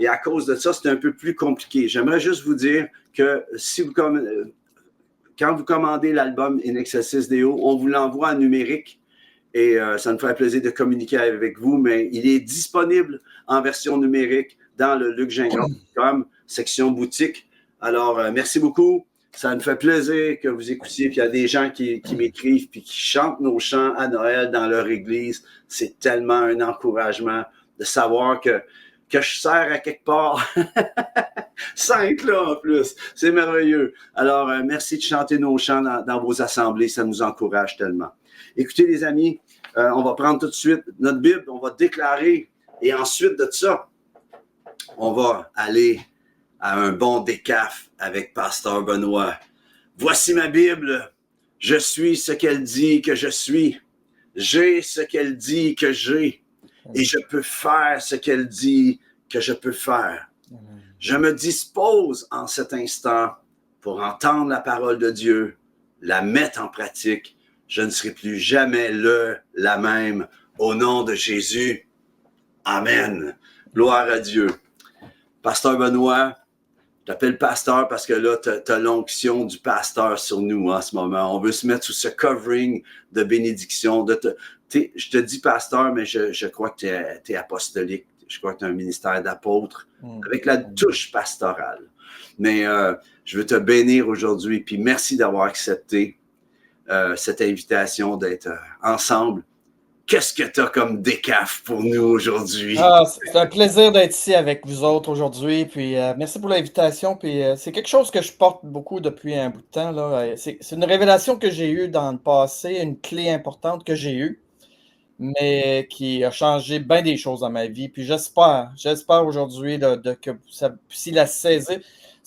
Et à cause de ça, c'est un peu plus compliqué. J'aimerais juste vous dire que quand vous commandez l'album In Excelsis Deo, on vous l'envoie en numérique. Et ça nous ferait plaisir de communiquer avec vous, mais il est disponible en version numérique dans le lucgingras.com, section boutique. Alors, merci beaucoup. Ça nous fait plaisir que vous écoutiez. Puis il y a des gens qui m'écrivent puis qui chantent nos chants à Noël dans leur église. C'est tellement un encouragement de savoir que je sers à quelque part. 5 là en plus. C'est merveilleux. Alors, merci de chanter nos chants dans vos assemblées. Ça nous encourage tellement. Écoutez, les amis, on va prendre tout de suite notre Bible, on va déclarer, et ensuite de ça, on va aller à un bon décaf avec Pasteur Benoît. Voici ma Bible. Je suis ce qu'elle dit que je suis. J'ai ce qu'elle dit que j'ai. Et je peux faire ce qu'elle dit que je peux faire. Je me dispose en cet instant pour entendre la parole de Dieu, la mettre en pratique. Je ne serai plus jamais la même. Au nom de Jésus. Amen. Gloire à Dieu. Pasteur Benoît, je t'appelle pasteur parce que là, tu as l'onction du pasteur sur nous en ce moment. On veut se mettre sous ce covering de bénédiction. Je te dis pasteur, mais je crois que tu es apostolique. Je crois que tu as un ministère d'apôtre avec la touche pastorale. Mais je veux te bénir aujourd'hui. Puis merci d'avoir accepté cette invitation d'être ensemble. Qu'est-ce que tu as comme décaf pour nous aujourd'hui? C'est un plaisir d'être ici avec vous autres aujourd'hui. Puis merci pour l'invitation. Puis c'est quelque chose que je porte beaucoup depuis un bout de temps, là. C'est une révélation que j'ai eue dans le passé, une clé importante que j'ai eue, mais qui a changé bien des choses dans ma vie. Puis j'espère aujourd'hui que ça puisse la saisir.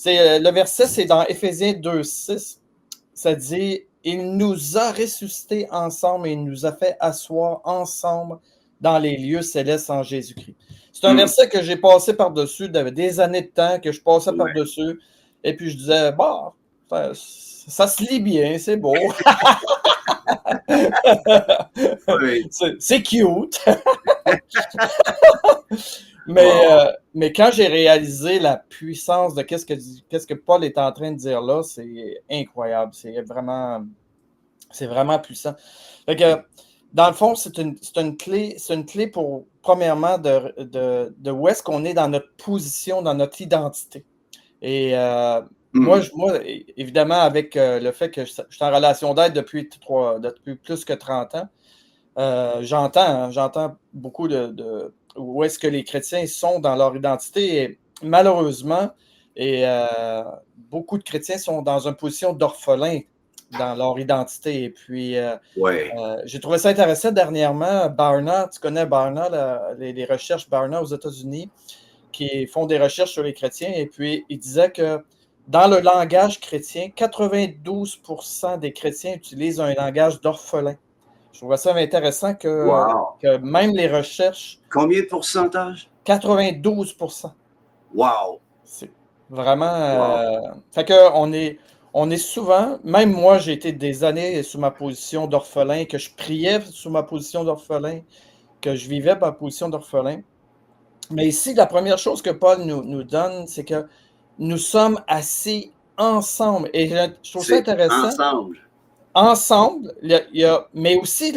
Le verset, c'est dans Éphésiens 2,6. Ça dit « Il nous a ressuscités ensemble et il nous a fait asseoir ensemble dans les lieux célestes en Jésus-Christ. » C'est un verset que j'ai passé par-dessus, des années de temps que je passais par-dessus. Et puis je disais, bah, ça se lit bien, c'est beau. C'est cute. Mais quand j'ai réalisé la puissance de qu'est-ce que Paul est en train de dire là, c'est incroyable. C'est vraiment puissant. Fait que, dans le fond, c'est une clé pour, premièrement, de où est-ce qu'on est dans notre position, dans notre identité. Et moi, évidemment, avec le fait que je suis en relation d'aide depuis plus que 30 ans, j'entends beaucoup de où est-ce que les chrétiens sont dans leur identité. Et malheureusement, beaucoup de chrétiens sont dans une position d'orphelin dans leur identité. Et puis, j'ai trouvé ça intéressant dernièrement. Barna, tu connais Barna, les recherches Barna aux États-Unis, qui font des recherches sur les chrétiens. Et puis, il disait que dans le langage chrétien, 92% des chrétiens utilisent un langage d'orphelin. Je trouvais ça intéressant que même les recherches... Combien de pourcentage? 92%. Wow! C'est vraiment... Fait qu'on est souvent... Même moi, j'ai été des années sous ma position d'orphelin, que je priais sous ma position d'orphelin, que je vivais ma position d'orphelin. Mais ici, la première chose que Paul nous donne, c'est que nous sommes assis ensemble. Et je trouve ça intéressant. Ensemble, mais aussi,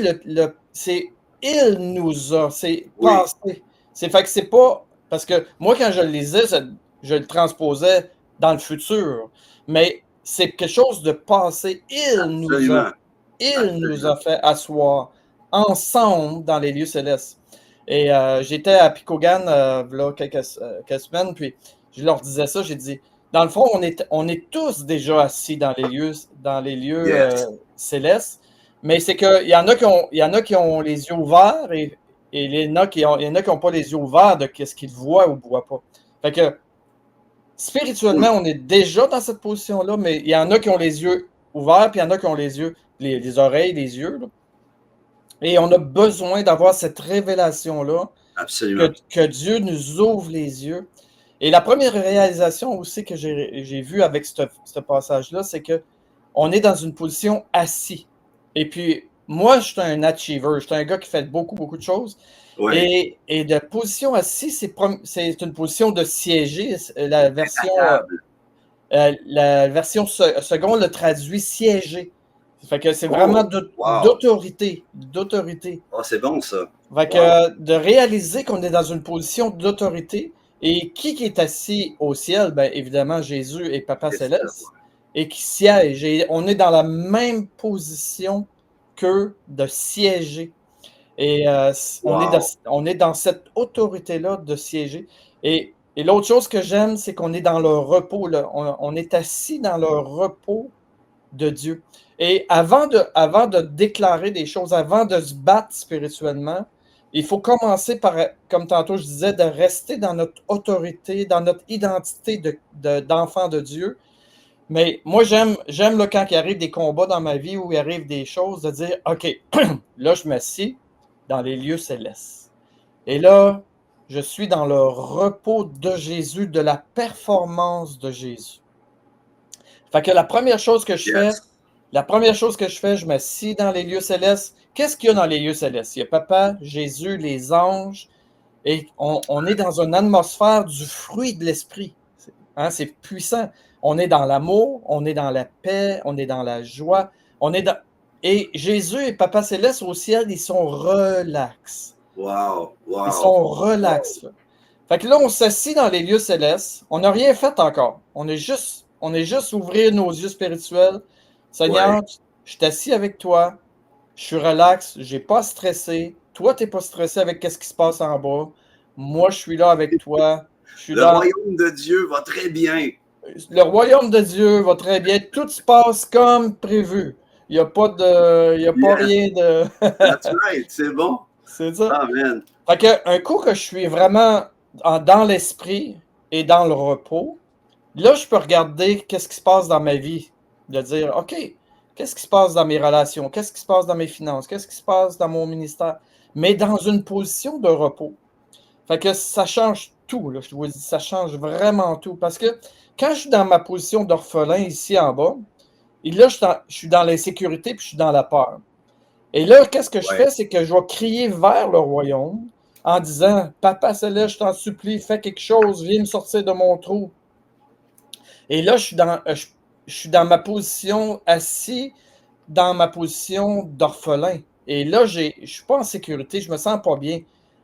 c'est « il nous a », c'est passé. Fait que c'est pas... Parce que moi, quand je le lisais, je le transposais dans le futur. Mais c'est quelque chose de passé. Il nous a fait asseoir ensemble dans les lieux célestes. Et j'étais à Picogan là, quelques semaines, puis je leur disais ça, j'ai dit, dans le fond, on est tous déjà assis dans les lieux célestes, mais c'est qu'il y en a qui ont les yeux ouverts et il y en a qui n'ont pas les yeux ouverts de ce qu'ils voient ou ne voient pas. Fait que spirituellement, on est déjà dans cette position-là, mais il y en a qui ont les yeux ouverts, puis il y en a qui ont les yeux, les oreilles, les yeux, là. Et on a besoin d'avoir cette révélation-là. Absolument. Que Dieu nous ouvre les yeux. Et la première réalisation aussi que j'ai vue avec ce passage-là, c'est qu'on est dans une position assis. Et puis, moi, je suis un achiever. Je suis un gars qui fait beaucoup, beaucoup de choses. Oui. Et de position assis, c'est une position de siéger. La version seconde le traduit siéger. Fait que c'est vraiment Oh, wow. d'autorité. D'autorité. Oh, c'est bon, ça. Fait Wow. que de réaliser qu'on est dans une position d'autorité et qui est assis au ciel, ben évidemment Jésus et Papa C'est ça. Céleste, et qui siège. Et on est dans la même position qu'eux de siéger. Et Wow. on est dans cette autorité-là de siéger. Et l'autre chose que j'aime, c'est qu'on est dans le repos. Là. On est assis dans le repos de Dieu. Et avant de déclarer des choses, avant de se battre spirituellement, il faut commencer par, comme tantôt je disais, de rester dans notre autorité, dans notre identité d'enfant de Dieu. Mais moi, j'aime là, quand il arrive des combats dans ma vie, où il arrive des choses, de dire, OK, là, je m'assieds dans les lieux célestes. Et là, je suis dans le repos de Jésus, de la performance de Jésus. Fait que la première chose que je fais, Yes. je m'assis dans les lieux célestes. Qu'est-ce qu'il y a dans les lieux célestes? Il y a Papa, Jésus, les anges, et on est dans une atmosphère du fruit de l'esprit. Hein, c'est puissant. On est dans l'amour, on est dans la paix, on est dans la joie, on est dans... Et Jésus et Papa Céleste au ciel, ils sont relax. Wow. Ils Wow. sont relax. Fait que là, on s'assit dans les lieux célestes. On n'a rien fait encore. On est juste ouvrir nos yeux spirituels. Ouais. Seigneur, je suis assis avec toi. Je suis relax. Je n'ai pas stressé. Toi, tu n'es pas stressé avec ce qui se passe en bas. Moi, je suis là avec toi. Je suis Le dans royaume de Dieu va très bien. le royaume de Dieu va très bien. Tout se passe comme prévu. Il n'y a pas Yes. rien de. That's right. C'est bon. C'est ça. Amen. Fait que, un coup que je suis vraiment dans l'esprit et dans le repos, là, je peux regarder qu'est-ce qui se passe dans ma vie. De dire, OK, qu'est-ce qui se passe dans mes relations? Qu'est-ce qui se passe dans mes finances? Qu'est-ce qui se passe dans mon ministère? Mais dans une position de repos. Fait que ça change tout, là, je vous dis, ça change vraiment tout. Parce que quand je suis dans ma position d'orphelin ici en bas, et là, je suis dans l'insécurité puis je suis dans la peur. Et là, qu'est-ce que je Ouais. fais? C'est que je vais crier vers le royaume en disant, Papa Céleste, je t'en supplie, fais quelque chose, viens me sortir de mon trou. Et là, je suis dans ma position assis, dans ma position d'orphelin. Et là, je ne suis pas en sécurité, je me sens pas bien.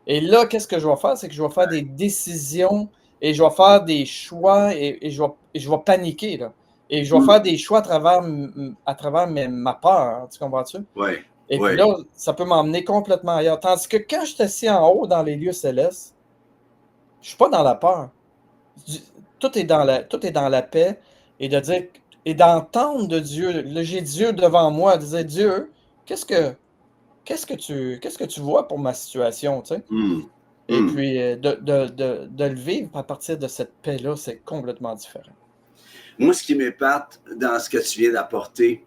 Et là, qu'est-ce que je vais faire? C'est que je vais faire des décisions et je vais faire des choix et je vais paniquer. Là. Et je vais faire des choix à travers ma peur. Tu comprends-tu? Ouais. Et puis Ouais. là, ça peut m'emmener complètement ailleurs. Tandis que quand je suis assis en haut dans les lieux célestes, je ne suis pas dans la peur. Tout est dans la paix et de dire et d'entendre de Dieu. Là, j'ai Dieu devant moi, de dire Dieu, qu'est-ce que tu vois pour ma situation, tu sais? Mm. Et Mm. puis de le vivre à partir de cette paix-là, c'est complètement différent. Moi, ce qui m'épate dans ce que tu viens d'apporter,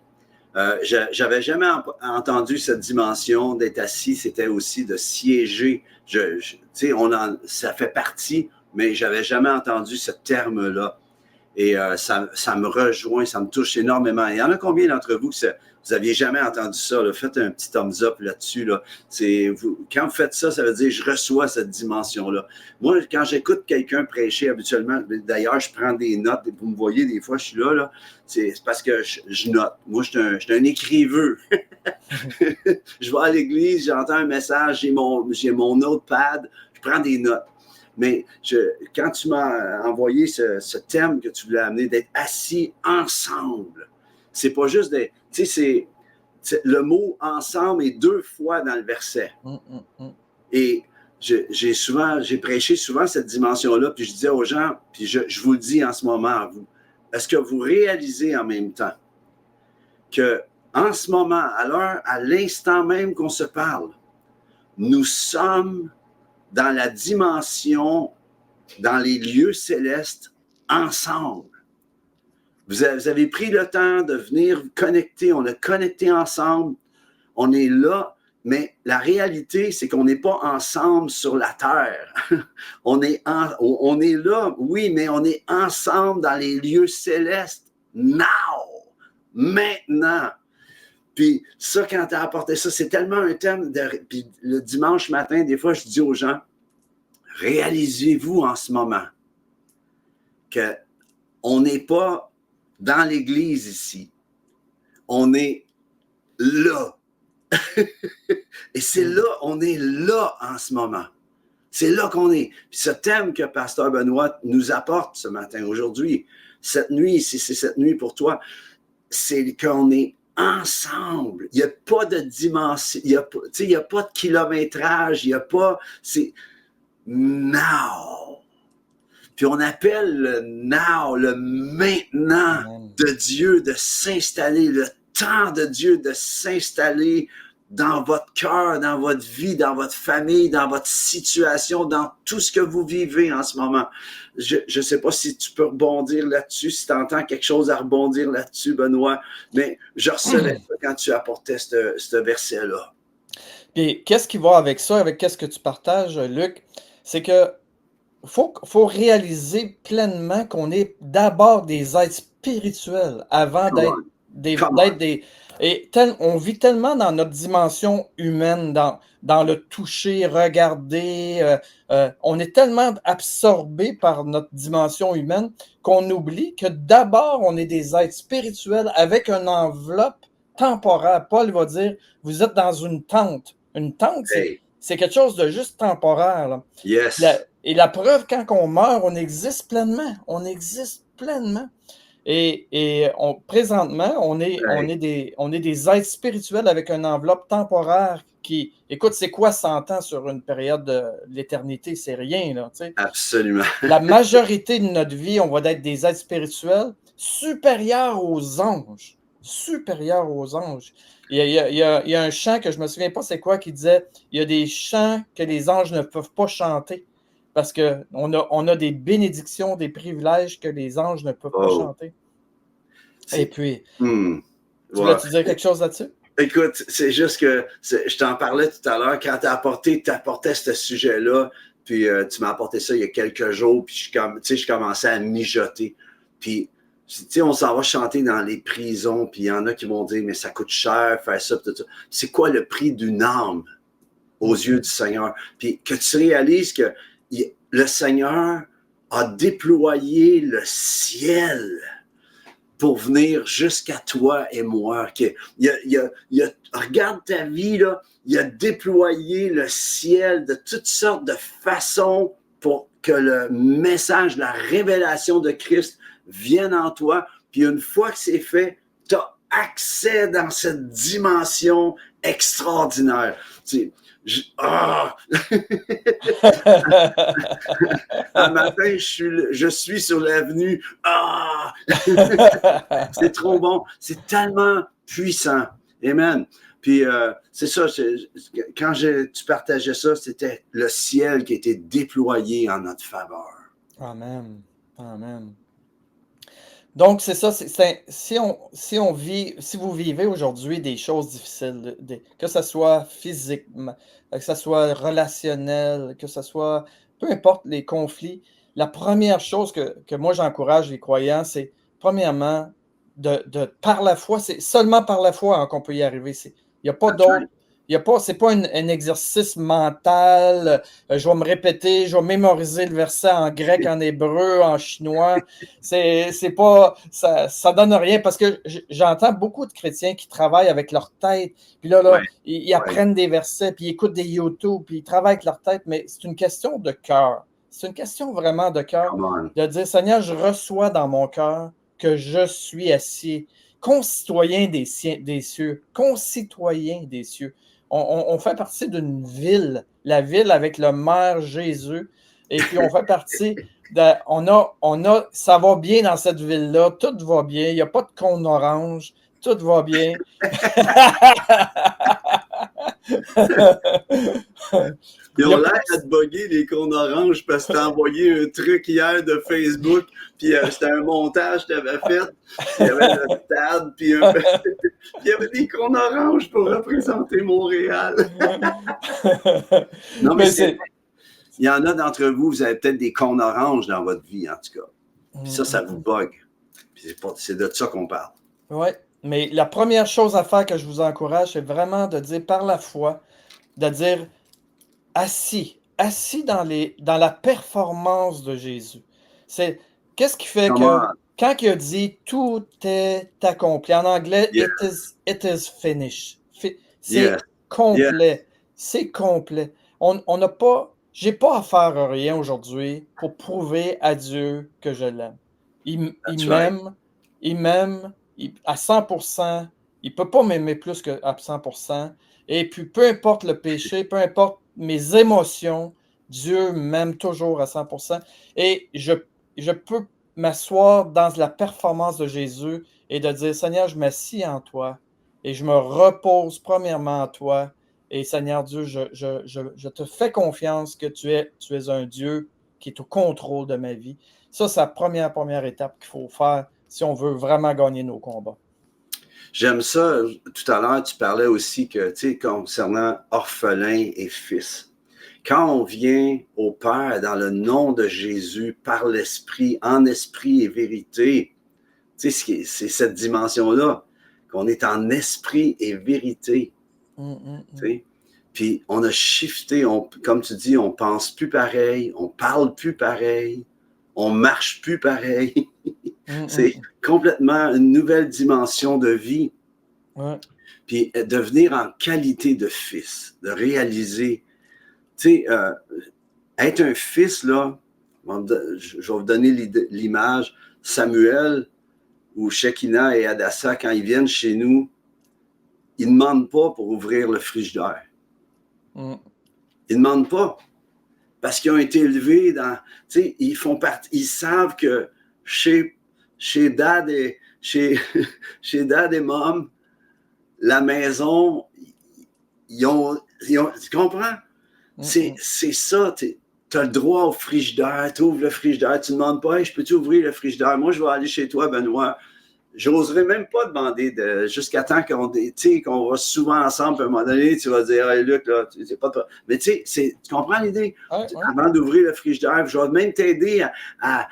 j'avais jamais entendu cette dimension d'être assis, c'était aussi de siéger. Tu sais, ça fait partie, mais j'avais jamais entendu ce terme-là. Et ça me rejoint, ça me touche énormément. Il y en a combien d'entre vous que vous n'aviez jamais entendu ça? Là? Faites un petit thumbs up là-dessus. Là. Quand vous faites ça, ça veut dire je reçois cette dimension-là. Moi, quand j'écoute quelqu'un prêcher habituellement, d'ailleurs, je prends des notes. Vous me voyez, des fois, je suis là. C'est parce que je note. Moi, je suis un écriveux. Je vais à l'église, j'entends un message, j'ai mon notepad, je prends des notes. Mais quand tu m'as envoyé ce thème que tu voulais amener, d'être assis ensemble, c'est pas juste d'être. Tu sais, le mot ensemble est 2 fois dans le verset. Et j'ai prêché souvent cette dimension-là, puis je disais aux gens, puis je vous le dis en ce moment à vous, est-ce que vous réalisez en même temps que en ce moment, à l'instant même qu'on se parle, nous sommes dans la dimension, dans les lieux célestes, ensemble. Vous avez pris le temps de venir connecter, on a connecté ensemble, on est là, mais la réalité, c'est qu'on n'est pas ensemble sur la terre. On est là, oui, mais on est ensemble dans les lieux célestes, now, maintenant. Puis ça, quand tu as apporté ça, c'est tellement un thème. Puis le dimanche matin, des fois, je dis aux gens, réalisez-vous en ce moment qu'on n'est pas dans l'église ici. On est là. Et c'est là, on est là en ce moment. C'est là qu'on est. Puis ce thème que Pasteur Benoît nous apporte ce matin, aujourd'hui, cette nuit, si c'est cette nuit pour toi, c'est qu'on est ensemble. Il n'y a pas de dimension, il n'y a pas de kilométrage, il n'y a pas... C'est now. Puis on appelle le now, le maintenant de Dieu de s'installer, le temps de Dieu de s'installer dans votre cœur, dans votre vie, dans votre famille, dans votre situation, dans tout ce que vous vivez en ce moment. Je ne sais pas si tu peux rebondir là-dessus, si tu entends quelque chose à rebondir là-dessus, Benoît, mais je recevais ça quand tu apportais ce verset-là. Puis, qu'est-ce qui va avec ça, avec qu'est-ce que tu partages, Luc? C'est que faut réaliser pleinement qu'on est d'abord des êtres spirituels avant d'être des... Et on vit tellement dans notre dimension humaine, dans le toucher, regarder. On est tellement absorbé par notre dimension humaine qu'on oublie que d'abord, on est des êtres spirituels avec une enveloppe temporaire. Paul va dire, vous êtes dans une tente. Une tente, c'est quelque chose de juste temporaire. Là. Yes. Et la preuve, quand on meurt, on existe pleinement. On existe pleinement. Et présentement, on est des êtres spirituels avec une enveloppe temporaire qui, écoute, c'est quoi 100 ans sur une période de l'éternité? C'est rien, là, tu sais. Absolument. La majorité de notre vie, on va être des êtres spirituels supérieurs aux anges. Supérieurs aux anges. Il y a un chant que je ne me souviens pas c'est quoi qui disait, il y a des chants que les anges ne peuvent pas chanter. Parce qu'on a des bénédictions, des privilèges que les anges ne peuvent pas chanter. Et puis, tu voulais-tu dire quelque chose là-dessus? Écoute, c'est juste que je t'en parlais tout à l'heure, quand tu apportais ce sujet-là, puis tu m'as apporté ça il y a quelques jours, puis je commençais à mijoter. Puis, on s'en va chanter dans les prisons, puis il y en a qui vont dire, mais ça coûte cher faire ça, tout ça. C'est quoi le prix d'une âme aux yeux du Seigneur? Puis que tu réalises que le Seigneur a déployé le ciel pour venir jusqu'à toi et moi. Regarde ta vie, là, il a déployé le ciel de toutes sortes de façons pour que le message, la révélation de Christ vienne en toi. Puis une fois que c'est fait, tu as accès dans cette dimension extraordinaire. Un matin, je suis sur l'avenue. C'est trop bon. C'est tellement puissant. Amen. Puis, c'est ça. Quand tu partageais ça, c'était le ciel qui était déployé en notre faveur. Amen. Amen. Donc, c'est ça. Si vous vivez aujourd'hui des choses difficiles, que ce soit physique, que ce soit relationnel, que ce soit, peu importe les conflits, la première chose que moi j'encourage les croyants, c'est premièrement, par la foi, c'est seulement par la foi qu'on peut y arriver. Il n'y a pas d'autre. C'est pas un exercice mental. Je vais me répéter, je vais mémoriser le verset en grec, en hébreu, en chinois. C'est pas, ça donne rien parce que j'entends beaucoup de chrétiens qui travaillent avec leur tête. Puis là, ils apprennent des versets, puis ils écoutent des YouTube, puis ils travaillent avec leur tête. Mais c'est une question de cœur. C'est une question vraiment de cœur. De dire, Seigneur, je reçois dans mon cœur que je suis assis, concitoyen des cieux, concitoyen des cieux. On fait partie d'une ville, la ville avec le maire Jésus, et puis on fait partie ça va bien dans cette ville-là, tout va bien, il n'y a pas de cône orange, tout va bien. Ils ont l'air à te bugger les cônes oranges parce que t'as envoyé un truc hier de Facebook, puis c'était un montage que t'avais fait. Il y avait le stade, puis il y avait des cônes oranges pour représenter Montréal. Non, mais il y en a d'entre vous, vous avez peut-être des cônes oranges dans votre vie, en tout cas. Puis ça vous bug. Puis c'est de ça qu'on parle. Oui, Mais la première chose à faire que je vous encourage, c'est vraiment de dire par la foi, de dire assis dans la performance de Jésus. Qu'est-ce qui fait Come que on. quand il a dit tout est accompli, en anglais, Yeah. it is finished. Yes. C'est Yeah. complet. C'est complet. On n'a pas, j'ai pas à faire rien aujourd'hui pour prouver à Dieu que je l'aime. Il That's right. m'aime à 100%. Il peut pas m'aimer plus qu'à 100%. Et puis, peu importe le péché, peu importe mes émotions, Dieu m'aime toujours à 100%. Et je peux m'asseoir dans la performance de Jésus et de dire, Seigneur, je m'assis en toi et je me repose premièrement en toi. Et Seigneur Dieu, je te fais confiance que tu es un Dieu qui est au contrôle de ma vie. Ça, c'est la première étape qu'il faut faire si on veut vraiment gagner nos combats. J'aime ça. Tout à l'heure, tu parlais aussi que, tu sais, concernant orphelin et fils. Quand on vient au Père dans le nom de Jésus, par l'Esprit, en esprit et vérité, tu sais, c'est cette dimension-là, qu'on est en esprit et vérité. Tu sais. Puis on a shifté, comme tu dis, on pense plus pareil, on parle plus pareil, on marche plus pareil. C'est complètement une nouvelle dimension de vie. Ouais. Puis devenir en qualité de fils, de réaliser, tu sais, être un fils, là, je vais vous donner l'image, Samuel ou Shekinah et Hadassah, quand ils viennent chez nous, ils ne demandent pas pour ouvrir le frigidaire. Ils ne demandent pas. Parce qu'ils ont été élevés dans, tu sais, ils font partie, ils savent que chez Dad et chez Dad et Mom, la maison, ils ont tu comprends? C'est ça, tu as le droit au frigidaire, tu ouvres le frigidaire, tu ne demandes pas, hey, je peux-tu ouvrir le frigidaire? Moi, je vais aller chez toi, Benoît. J'oserais même pas demander jusqu'à temps qu'on va souvent ensemble, à un moment donné, tu vas dire, hey, Luc, là, c'est pas toi. Mais tu sais, tu comprends l'idée? Ouais. Avant d'ouvrir le frigidaire, je vais même t'aider à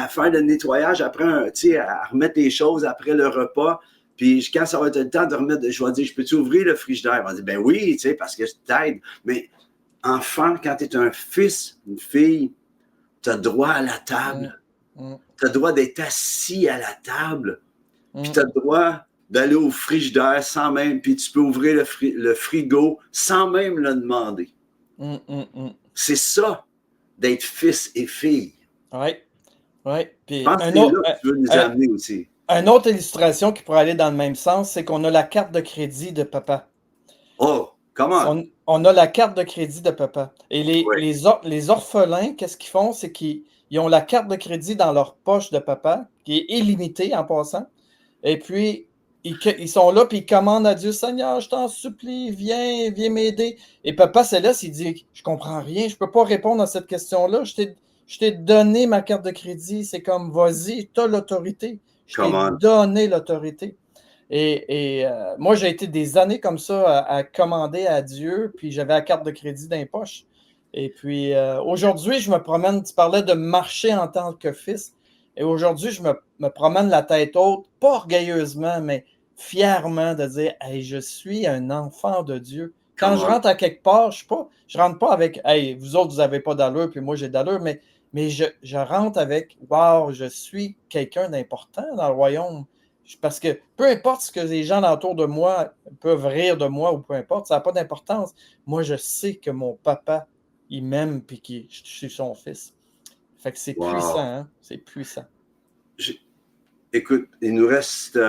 faire le nettoyage après, à remettre les choses après le repas. Puis quand ça va être le temps de remettre, je vais dire, je peux-tu ouvrir le frigidaire? On va dire, ben oui, tu sais, parce que je t'aide. Mais enfant, quand tu es un fils, une fille, tu as droit à la table. Tu as le droit d'être assis à la table. Puis tu as le droit d'aller au frigidaire sans même, puis tu peux ouvrir le frigo sans même le demander. C'est ça, d'être fils et fille. Oui. Je pense que c'est là que tu veux nous amener aussi. Une autre illustration qui pourrait aller dans le même sens, c'est qu'on a la carte de crédit de papa. Oh, comment? On a la carte de crédit de papa. Et les orphelins, qu'est-ce qu'ils font? C'est qu'ils ont la carte de crédit dans leur poche de papa, qui est illimitée en passant. Et puis, ils sont là, puis ils commandent à Dieu, Seigneur, je t'en supplie, viens m'aider. Et papa Céleste, il dit, je comprends rien, je ne peux pas répondre à cette question-là. Je t'ai donné ma carte de crédit. C'est comme, vas-y, tu as l'autorité. Je t'ai donné l'autorité. Et moi, j'ai été des années comme ça à commander à Dieu, puis j'avais la carte de crédit dans les poches. Et puis, aujourd'hui, je me promène, tu parlais de marcher en tant que fils. Et aujourd'hui, je me promène la tête haute, pas orgueilleusement, mais fièrement de dire, hey, je suis un enfant de Dieu. Quand je rentre à quelque part, je rentre pas avec, hey, vous autres, vous n'avez pas d'allure, puis moi, j'ai d'allure, mais je rentre avec, wow, je suis quelqu'un d'important dans le royaume. Parce que peu importe ce que les gens autour de moi peuvent rire de moi ou peu importe, ça n'a pas d'importance. Moi, je sais que mon papa, il m'aime et que je suis son fils. Fait que c'est puissant, hein? C'est puissant. Écoute, il nous reste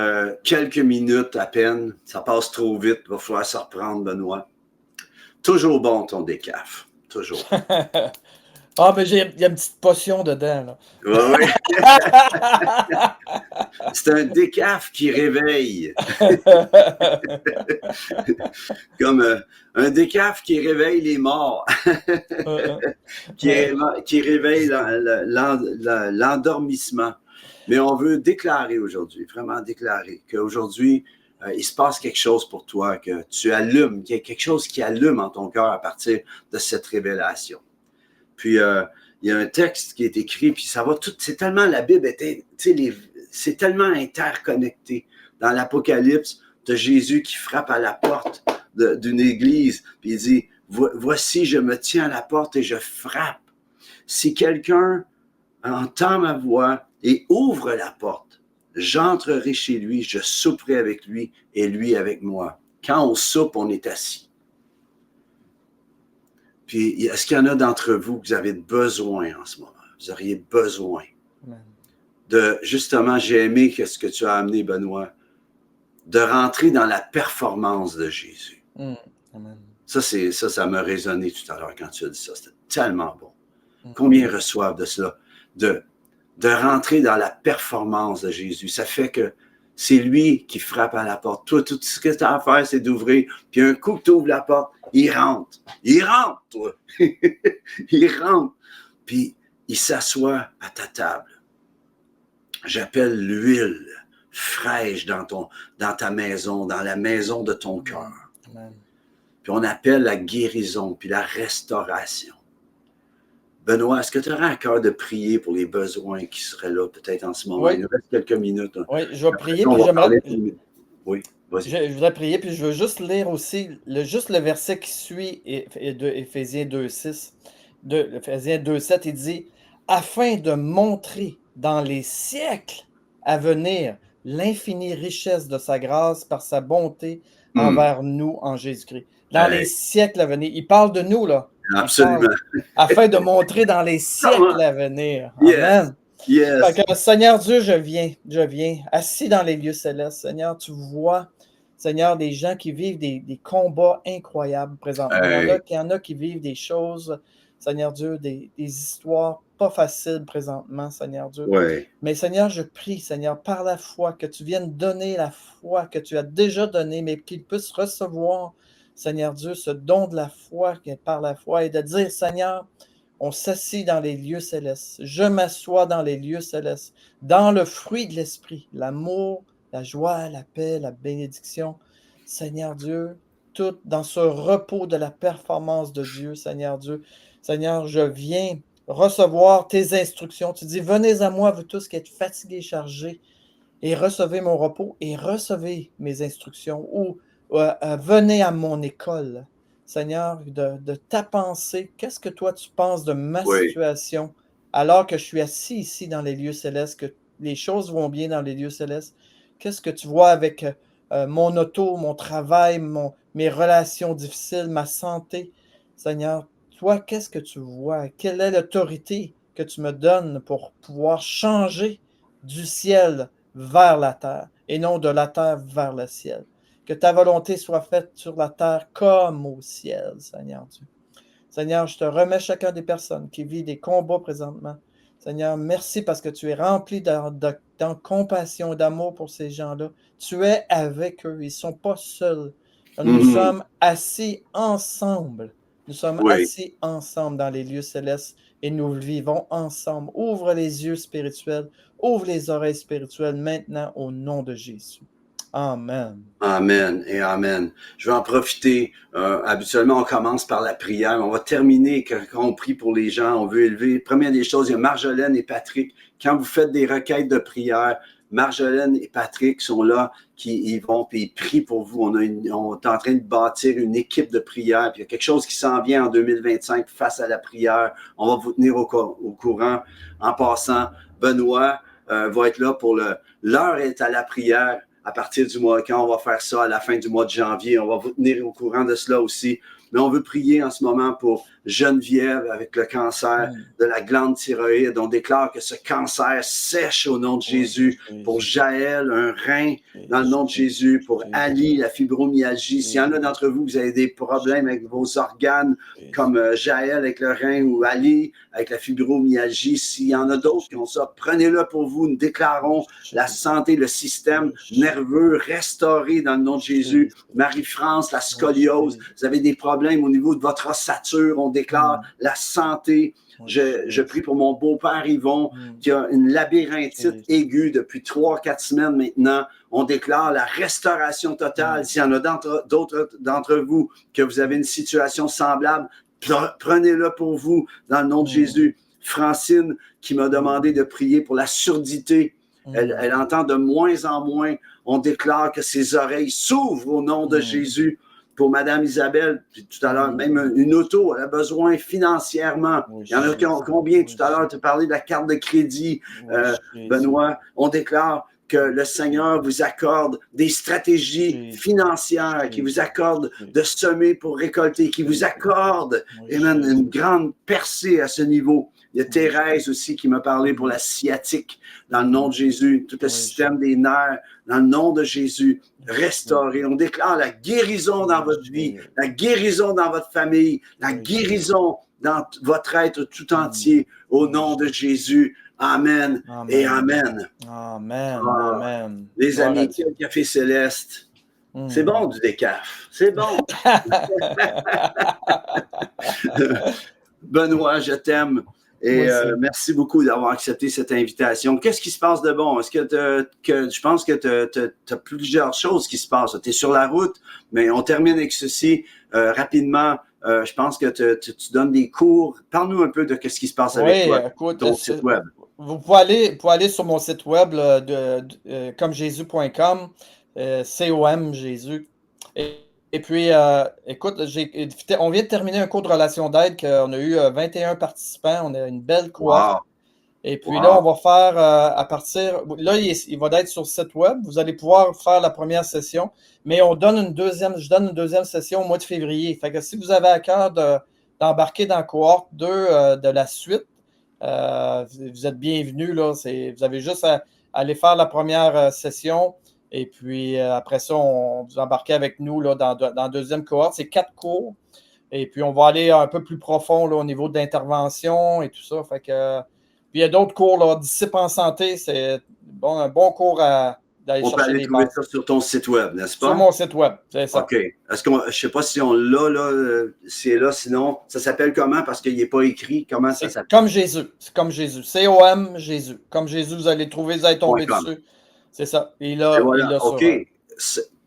quelques minutes à peine. Ça passe trop vite. Il va falloir se reprendre, Benoît. Toujours bon, ton décaf. Toujours. Ah, mais il y a une petite potion dedans, là. Oui. C'est un décaf qui réveille. Comme un décaf qui réveille les morts. qui réveille l'endormissement. Mais on veut déclarer aujourd'hui, vraiment déclarer, qu'aujourd'hui, il se passe quelque chose pour toi, que tu allumes, qu'il y a quelque chose qui allume en ton cœur à partir de cette révélation. Puis, il y a un texte qui est écrit, puis ça va tout, c'est tellement la Bible était, tu sais, c'est tellement interconnecté. Dans l'Apocalypse, tu as Jésus qui frappe à la porte d'une église, puis il dit, voici, je me tiens à la porte et je frappe. Si quelqu'un entend ma voix et ouvre la porte, j'entrerai chez lui, je souperai avec lui et lui avec moi. Quand on soupe, on est assis. Puis, est-ce qu'il y en a d'entre vous que vous avez besoin en ce moment? Vous auriez besoin de, justement, j'ai aimé ce que tu as amené, Benoît, de rentrer dans la performance de Jésus. Amen. Ça m'a résonné tout à l'heure quand tu as dit ça. C'était tellement bon. Combien reçoivent de cela? De rentrer dans la performance de Jésus. Ça fait que c'est lui qui frappe à la porte. Toi, tout ce que tu as à faire, c'est d'ouvrir. Puis un coup que tu ouvres la porte, il rentre. Il rentre, toi. Il rentre. Puis il s'assoit à ta table. J'appelle l'huile fraîche dans ta maison, dans la maison de ton cœur. Puis on appelle la guérison, puis la restauration. Benoît, est-ce que tu aurais à cœur de prier pour les besoins qui seraient là peut-être en ce moment? Oui. Il nous reste quelques minutes. Oui, je vais prier, puis j'aimerais... Oui, vas-y. Je voudrais prier, puis je veux juste lire aussi juste le verset qui suit de Éphésiens 2:6. Éphésiens 2:7, il dit « Afin de montrer dans les siècles à venir l'infinie richesse de sa grâce par sa bonté envers nous en Jésus-Christ. » Dans les siècles à venir. Il parle de nous, là. Absolument. Afin de montrer dans les siècles à venir. Amen. Yes. Fait que, Seigneur Dieu, je viens, assis dans les lieux célestes. Seigneur, tu vois, Seigneur, des gens qui vivent des combats incroyables présentement. Il y en a qui vivent des choses, Seigneur Dieu, des histoires pas faciles présentement, Seigneur Dieu. Oui. Mais Seigneur, je prie, Seigneur, par la foi, que tu viennes donner la foi que tu as déjà donnée, mais qu'ils puissent recevoir, Seigneur Dieu, ce don de la foi qui est par la foi et de dire, Seigneur, on s'assit dans les lieux célestes. Je m'assois dans les lieux célestes, dans le fruit de l'esprit, l'amour, la joie, la paix, la bénédiction. Seigneur Dieu, tout dans ce repos de la performance de Dieu, Seigneur Dieu. Seigneur, je viens recevoir tes instructions. Tu dis, venez à moi, vous tous qui êtes fatigués, chargés, et recevez mon repos et recevez mes instructions. Ou venez à mon école. Seigneur, de ta pensée, qu'est-ce que toi tu penses de ma situation alors que je suis assis ici dans les lieux célestes, que les choses vont bien dans les lieux célestes? Qu'est-ce que tu vois avec mon auto, mon travail, mes relations difficiles, ma santé? Seigneur, toi, qu'est-ce que tu vois? Quelle est l'autorité que tu me donnes pour pouvoir changer du ciel vers la terre et non de la terre vers le ciel? Que ta volonté soit faite sur la terre comme au ciel, Seigneur Dieu. Seigneur, je te remets chacun des personnes qui vivent des combats présentement. Seigneur, merci parce que tu es rempli de compassion et d'amour pour ces gens-là. Tu es avec eux. Ils ne sont pas seuls. Nous sommes assis ensemble. Nous sommes assis ensemble dans les lieux célestes et nous vivons ensemble. Ouvre les yeux spirituels, ouvre les oreilles spirituelles maintenant au nom de Jésus. Amen. Amen et amen. Je vais en profiter. Habituellement, on commence par la prière. On va terminer quand on prie pour les gens. On veut élever. Première des choses, il y a Marjolaine et Patrick. Quand vous faites des requêtes de prière, Marjolaine et Patrick sont là, ils vont puis ils prient pour vous. On est en train de bâtir une équipe de prière. Puis il y a quelque chose qui s'en vient en 2025 face à la prière. On va vous tenir au courant. En passant, Benoît va être là pour l'heure est à la prière. À partir du mois, quand on va faire ça à la fin du mois de janvier, on va vous tenir au courant de cela aussi. Mais on veut prier en ce moment pour Geneviève avec le cancer de la glande thyroïde. On déclare que ce cancer sèche au nom de Jésus. Pour Jaël, un rein dans le nom de Jésus. Pour Ali, la fibromyalgie. S'il y en a d'entre vous, vous avez des problèmes avec vos organes, comme Jaël avec le rein ou Ali avec la fibromyalgie, s'il y en a d'autres qui ont ça, prenez-le pour vous. Nous déclarons la santé, le système nerveux restauré dans le nom de Jésus. Marie-France, la scoliose. Vous avez des problèmes au niveau de votre ossature, on déclare la santé. Je prie pour mon beau-père Yvon qui a une labyrinthite aiguë depuis 3-4 semaines maintenant. On déclare la restauration totale. S'il y en a d'autres d'entre vous que vous avez une situation semblable, prenez-le pour vous dans le nom de Jésus. Francine qui m'a demandé de prier pour la surdité. Elle entend de moins en moins. On déclare que ses oreilles s'ouvrent au nom de Jésus. Pour Mme Isabelle, puis tout à l'heure, même une auto, elle a besoin financièrement. Il y en a combien? Tout à l'heure, tu as parlé de la carte de crédit, Benoît. On déclare que le Seigneur vous accorde des stratégies financières, qui vous accorde de semer pour récolter, qui vous accorde une grande percée à ce niveau. Il y a Thérèse aussi qui m'a parlé pour la sciatique, dans le nom de Jésus, tout le système des nerfs, dans le nom de Jésus, restauré. On déclare la guérison dans votre vie, la guérison dans votre famille, la guérison dans votre être tout entier, au nom de Jésus. Amen, et Amen. Amen. Amen. Les amis, quel café céleste. C'est bon du décaf. C'est bon. Benoît, je t'aime. Et merci beaucoup d'avoir accepté cette invitation. Qu'est-ce qui se passe de bon? Est-ce que je pense que tu as plusieurs choses qui se passent. Tu es sur la route, mais on termine avec ceci rapidement. Je pense que tu donnes des cours. Parle-nous un peu de ce qui se passe avec toi, écoute, ton site web. Vous pouvez aller sur mon site web commejesus.com, C-O-M, Jésus. Et puis, écoute, on vient de terminer un cours de relation d'aide qu'on a eu 21 participants. On a une belle cohorte. Wow. Et puis là, on va faire à partir... Là, il va être sur le site web. Vous allez pouvoir faire la première session. Mais je donne une deuxième session au mois de février. Fait que si vous avez à cœur d'embarquer dans la cohorte 2 de la suite, vous êtes bienvenus. Là. Vous avez juste à aller faire la première session. Et puis, après ça, vous embarquez avec nous là, dans la deuxième cohorte. C'est 4 cours. Et puis, on va aller un peu plus profond là, au niveau de l'intervention et tout ça. Fait que, puis, il y a d'autres cours, là, Disciples en santé. C'est un bon cours d'aller chercher. On peut aller trouver ça sur ton site web, n'est-ce pas? Sur mon site web, c'est ça. OK. Je ne sais pas si on l'a, là, c'est là. Sinon, ça s'appelle comment? Parce qu'il n'est pas écrit. Comment ça s'appelle? Comme Jésus. C'est comme Jésus. C-O-M, Jésus. Comme Jésus, vous allez tomber dessus. C'est ça. Et là, voilà. OK.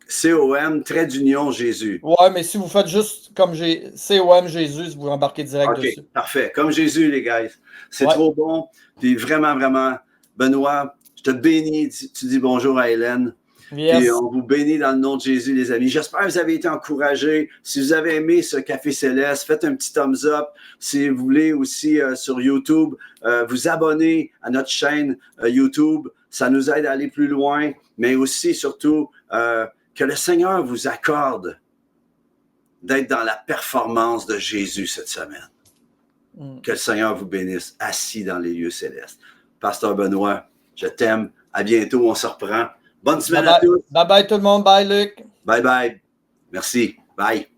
C-O-M, trait d'union, Jésus. Ouais, mais si vous faites juste comme C-O-M, Jésus, vous embarquez direct dessus. OK, parfait. Comme Jésus, les gars. C'est trop bon. Puis vraiment, vraiment, Benoît, je te bénis. Tu dis bonjour à Hélène. Yes. Et on vous bénit dans le nom de Jésus, les amis. J'espère que vous avez été encouragés. Si vous avez aimé ce Café Céleste, faites un petit thumbs up. Si vous voulez aussi sur YouTube, vous abonner à notre chaîne YouTube. Ça nous aide à aller plus loin, mais aussi, surtout, que le Seigneur vous accorde d'être dans la performance de Jésus cette semaine. Que le Seigneur vous bénisse, assis dans les lieux célestes. Pasteur Benoît, je t'aime. À bientôt, on se reprend. Bonne semaine à tous. Bye bye tout le monde. Bye Luc. Bye bye. Merci. Bye.